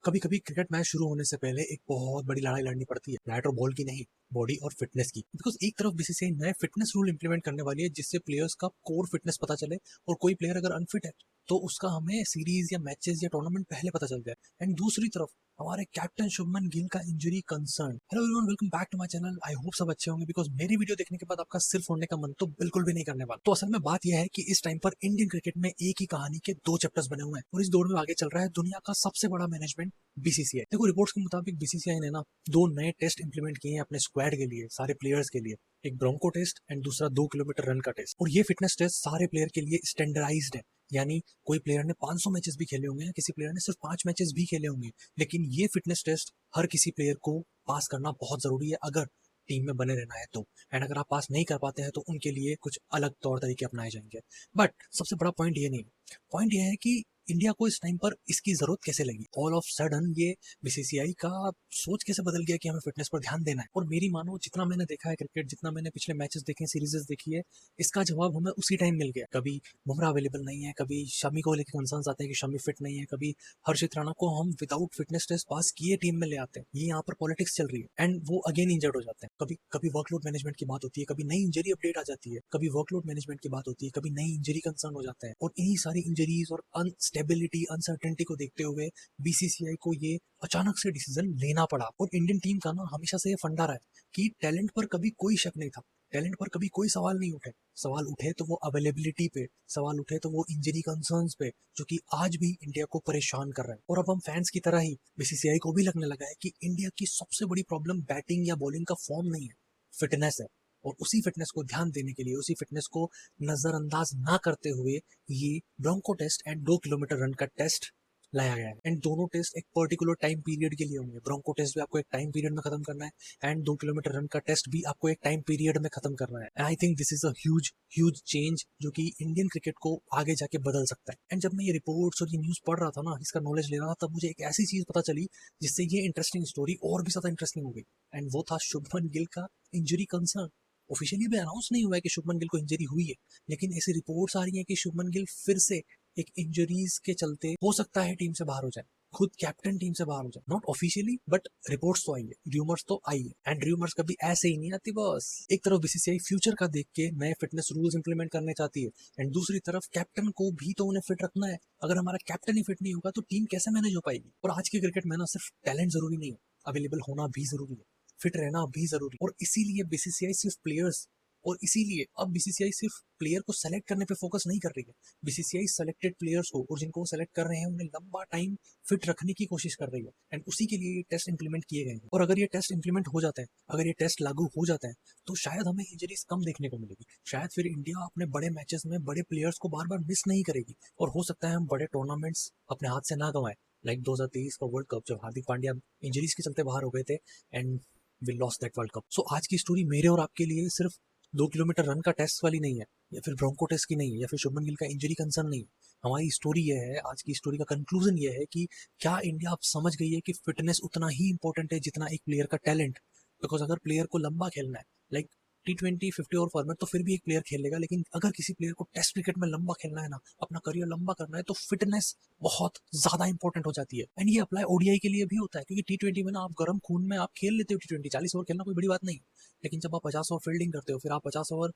कभी कभी cricket match शुरू होने से पहले एक बहुत बड़ी लड़ाई लड़नी पड़ती है, बैट और बॉल की नहीं, बॉडी और फिटनेस की। बिकॉज एक तरफ बीसीसीआई नए फिटनेस रूल इंप्लीमेंट करने वाली है जिससे प्लेयर्स का कोर फिटनेस पता चले, और कोई प्लेयर अगर अनफिट है तो उसका हमें सीरीज या मैचेस या टूर्नामेंट पहले पता चल जाए। एंड दूसरी तरफ हमारे कैप्टन शुभमन गिल का injury concern. Hello everyone, welcome back to my channel. I hope सब अच्छे होंगे, बिकॉज मेरी वीडियो देखने के बाद आपका सिर्फ होने का मन तो बिल्कुल भी नहीं करने वाला। तो असल में बात यह है कि इस टाइम पर इंडियन क्रिकेट में एक ही कहानी के दो चैप्टर्स बने हुए हैं, और इस दौर में आगे चल रहा है दुनिया का सबसे बड़ा मैनेजमेंट बीसीसीआई। देखो, रिपोर्ट्स के मुताबिक बीसीसीआई ने ना दो नए टेस्ट इंप्लीमेंट किए हैं अपने स्क्वाड के लिए, सारे प्लेयर्स के लिए। एक ब्रोंको टेस्ट एंड दूसरा 2 किलोमीटर रन का टेस्ट। और ये फिटनेस टेस्ट सारे प्लेयर के लिए स्टैंडर्डाइज्ड है। यानी कोई प्लेयर ने 500 मैचेस भी खेले होंगे, किसी प्लेयर ने सिर्फ 5 मैचेस भी खेले होंगे, लेकिन ये फिटनेस टेस्ट हर किसी प्लेयर को पास करना बहुत जरूरी है अगर टीम में बने रहना है तो। एंड अगर आप पास नहीं कर पाते हैं तो उनके लिए कुछ अलग तौर तरीके अपनाए जाएंगे। बट सबसे बड़ा पॉइंट ये नहीं, पॉइंट ये है कि इंडिया को इस टाइम पर इसकी जरूरत कैसे लगी। ऑल ऑफ सडन ये बीसीसीआई का सोच कैसे बदल गया कि हमें फिटनेस पर ध्यान देना है। और मेरी मानो, जितना मैंने देखा है क्रिकेट, जितना मैंने पिछले मैचेस देखे, सीरीजेस देखी है, इसका जवाब हमें उसी टाइम मिल गया। कभी बुमराह अवेलेबल नहीं है, कभी शमी को लेकर कंसर्न्स आते हैं कि शमी फिट नहीं है, कभी हर्षित राणा को हम विदाउट फिटनेस टेस्ट पास किए टीम में ले आते हैं। ये यहाँ पर पॉलिटिक्स चल रही है एंड वो अगेन इंजर्ड हो जाते हैं। कभी कभी वर्कलोड मैनेजमेंट की बात होती है, कभी नई इंजरी अपडेट आ जाती है, कभी वर्कलोड मैनेजमेंट की बात होती है, कभी नई इंजरी कंसर्न हो जाता है। और इन्हीं सारी इंजरीज और अनस्टेबिलिटी, अनसर्टेनिटी को देखते हुए बीसीसीआई को ये अचानक से डिसीजन लेना पड़ा। और इंडियन टीम का ना हमेशा से ये फंडा रहा है कि टैलेंट पर कभी कोई शक नहीं था, टैलेंट पर कभी कोई सवाल नहीं उठे। सवाल उठे तो वो अवेलेबिलिटी पे, सवाल उठे तो वो इंजरी कंसर्न्स पे, जो कि आज भी इंडिया को परेशान कर रहा है। और अब हम फैंस की तरह ही बीसीसीआई को भी लगने लगा है कि इंडिया की सबसे बड़ी प्रॉब्लम बैटिंग या बॉलिंग का फॉर्म नहीं है, फिटनेस है। और उसी फिटनेस को ध्यान देने के लिए, उसी फिटनेस को नजरअंदाज ना करते हुए ये bronco test and 2 kilometre run का टेस्ट लाया गया है। एंड दोनों टेस्ट एक पर्टिकुलर टाइम पीरियड के लिए होंगे। ब्रोंको टेस्ट भी आपको एक टाइम पीरियड में खत्म करना है एंड 2 किलोमीटर रन का टेस्ट भी आपको एक टाइम पीरियड में खत्म करना है। And I think this is a huge huge change जो कि इंडियन क्रिकेट को आगे जाके बदल सकता है। एंड जब मैं ये रिपोर्ट्स और ये न्यूज पढ़ रहा था ना, इसका नॉलेज ले रहा था, तब मुझे एक ऐसी चीज पता चली जिससे ये इंटरेस्टिंग स्टोरी और भी ज्यादा इंटरेस्टिंग हो गई। एंड वो था शुभमन गिल का इंजरी कंसर्न। ऑफिशियली भी अनाउंस नहीं हुआ है कि शुभमन गिल को इंजरी हुई है, लेकिन ऐसी रिपोर्ट्स आ रही हैं कि शुभमन गिल फिर से एक इंजरीज के चलते हो सकता है टीम से बाहर हो जाए, खुद कैप्टन टीम से बाहर हो जाए। नॉट ऑफिशियली, बट रिपोर्ट्स तो आई है, र्यूमर्स तो आई है। एंड र्यूमर्स कभी ऐसे ही नहीं आती बस। एक तरफ बीसीसीआई फ्यूचर का देख के नए फिटनेस रूल्स इंप्लीमेंट करने चाहती है, एंड दूसरी तरफ कैप्टन को भी तो उन्हें फिट रखना है। अगर हमारा कैप्टन ही फिट नहीं होगा तो टीम कैसे मैनेज हो पाएगी। और आज की क्रिकेट में ना सिर्फ टैलेंट जरूरी नहीं है, अवेलेबल होना भी जरूरी है, फिट रहना भी जरूरी है। और इसीलिए बीसीसीआई सिर्फ प्लेयर्स, और इसीलिए अब बीसीसीआई सिर्फ प्लेयर को सेलेक्ट करने पे फोकस नहीं कर रही है। बीसीसीआई सेलेक्टेड प्लेयर्स को, और जिनको वो सेलेक्ट कर रहे हैं, उन्हें लंबा टाइम फिट रखने की कोशिश कर रही है। एंड उसी के लिए ये टेस्ट इंप्लीमेंट किए गए हैं। और अगर ये टेस्ट इंप्लीमेंट हो जाता है, अगर ये टेस्ट लागू हो जाता है, तो शायद हमें इंजरीज कम देखने को मिलेगी। शायद फिर इंडिया अपने बड़े मैचेस में बड़े प्लेयर्स को बार बार मिस नहीं करेगी, और हो सकता है हम बड़े टूर्नामेंट्स अपने हाथ से ना गंवाएं। लाइक 2023 का वर्ल्ड कप, जब हार्दिक पांड्या इंजरीज के चलते बाहर हो गए थे and we lost that world cup. So आज की स्टोरी मेरे और आपके लिए सिर्फ 2 किलोमीटर रन का टेस्ट वाली नहीं है, या फिर ब्रोंको टेस्ट की नहीं है, या फिर शुभमन गिल का इंजरी कंसर्न नहीं है। हमारी स्टोरी ये है, आज की स्टोरी का कंक्लूजन ये है कि क्या इंडिया अब समझ गई है कि फिटनेस उतना ही इंपॉर्टेंट है जितना एक प्लेयर का टैलेंट। बिकॉज अगर प्लेयर को लंबा खेलना है, लाइक T20 50 ओवर फॉर्मेट, तो फिर भी एक प्लेयर खेलेगा, लेकिन अगर किसी प्लेयर को टेस्ट क्रिकेट में लंबा खेलना है ना, अपना करियर लंबा करना है, तो फिटनेस बहुत ज्यादा इंपॉर्टेंट हो जाती है। एंड ये अप्लाई ओडीआई के लिए भी होता है, क्योंकि T20 में ना आप गर्म खून में आप खेल लेते हो। T20 40 ओवर खेलना कोई बड़ी बात नहीं, लेकिन जब आप 50 ओवर फील्डिंग करते हो, फिर आप 50 ओवर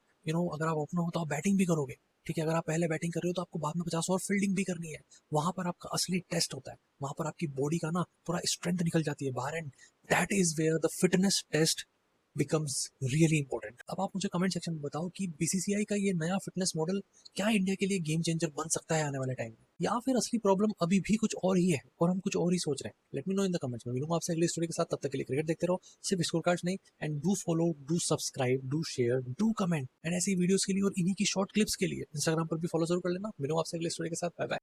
अगर आप ओपनर हो तो आप बैटिंग भी करोगे। ठीक है, अगर आप पहले बैटिंग कर रहे हो तो आपको बाद में 50 ओवर फील्डिंग भी करनी है। वहां पर आपका असली टेस्ट होता है, वहां पर आपकी बॉडी का ना पूरा स्ट्रेंथ निकल जाती है बाहर। And that is where the fitness test becomes really important. अब आप मुझे कमेंट सेक्शन में बताओ कि बीसीसीआई का ये नया फिटनेस मॉडल क्या इंडिया के लिए गेम चेंजर बन सकता है आने वाले टाइम में, या फिर असली प्रॉब्लम अभी भी कुछ और ही है और हम कुछ और ही सोच रहे हैं। Let me know in the comments में। मिलूंगा आपसे अगली स्टोरी के साथ, तब तक के लिए क्रिकेट देखते रहो, सिर्फ स्कोर कार्ड्स नहीं। And do follow, do subscribe, do share, do comment. And ऐसी वीडियोस के लिए और इन्हीं की शॉर्ट क्लिप्स के लिए इंस्टाग्राम पर भी फॉलो जरूर कर लेना। मिलूंगा आपसे अगली स्टोरी के साथ। Bye bye.